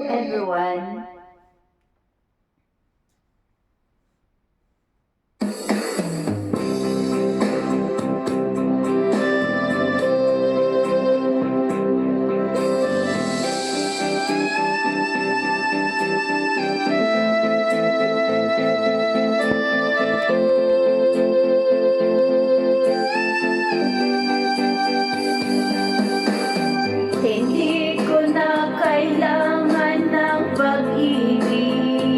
Hello everyone. Hindi ko na kailangan ng pag-ibig.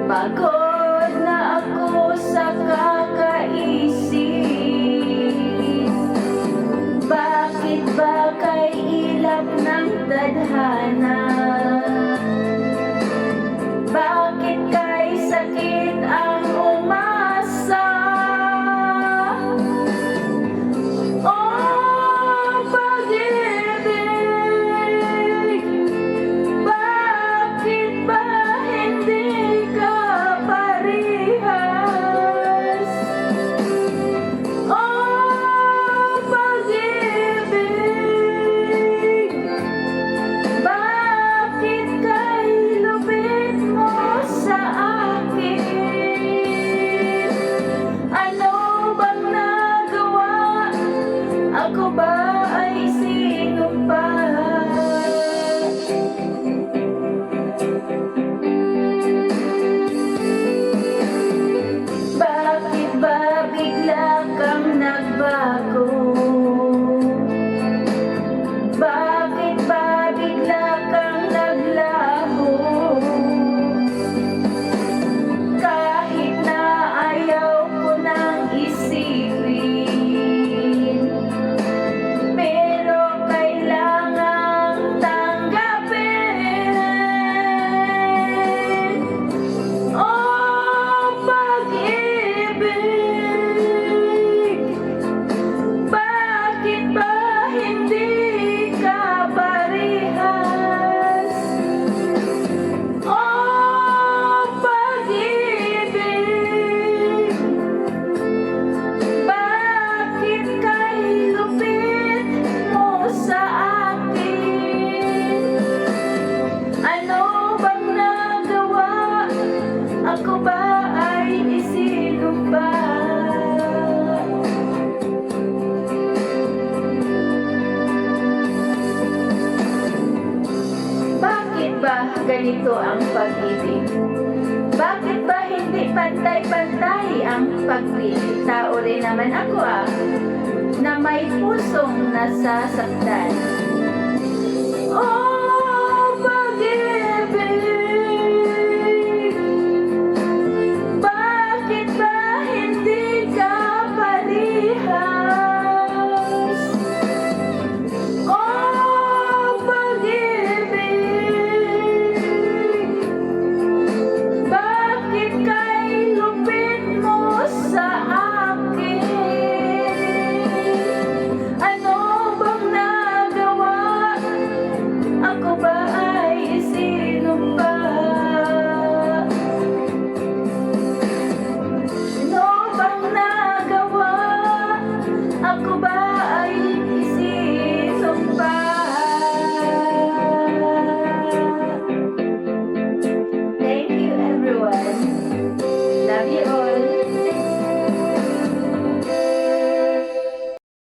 Pagod na ako sa kakaisip. Bakit ba kay ilap ng tadhana? Bakit kay sakit ang umasa? Oh, pag-ibig, bakit ba hindi ka parihas? Oh, pag-ibig, bakit kay lupit mo sa akin? Ano bang nagawa? Ako ba ay sino pa? Bakit ba bigla kang nagbago? Bakit ba bigla kang naglaho? Kahit na ayaw ko nang isipin, pero kailangang tanggapin. Oh, pag-ibig, bakit ba hindi ka parihas? Oh, pag-ibig, bakit kay lupit mo sa akin? Ano bang nagawa? Ako ba ay sino ba? Bakit ba ganito ang pag-ibig? Bakit ba hindi pantay-pantay ang pagpili? Tao rin naman ako na may pusong nasasaktan. Oh,